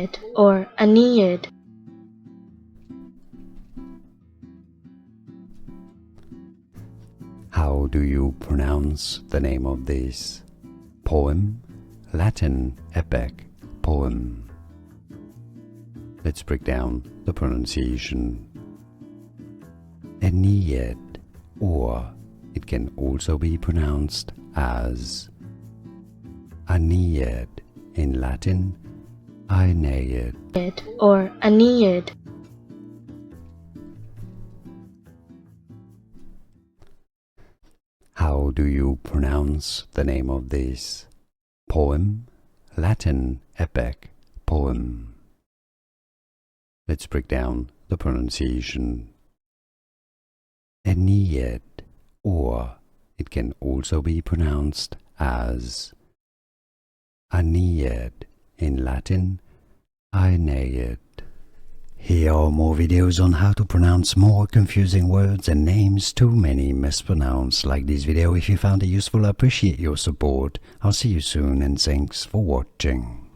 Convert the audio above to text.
Aeneid or Aeneid. How do you pronounce the name of this poem? Latin epic poem. Let's break down the pronunciation. Aeneid, or it can also be pronounced as Aeneid, in Latin Aeneid, Or Aeneid. How do you pronounce the name of this poem? Latin epic poem. Let's break down the pronunciation. Aeneid, or it can also be pronounced as Aeneid, in Latin Aeneid. Here are more videos on how to pronounce more confusing words and names too many mispronounced. Like this video if you found it useful. I appreciate your support. I'll see you soon and thanks for watching.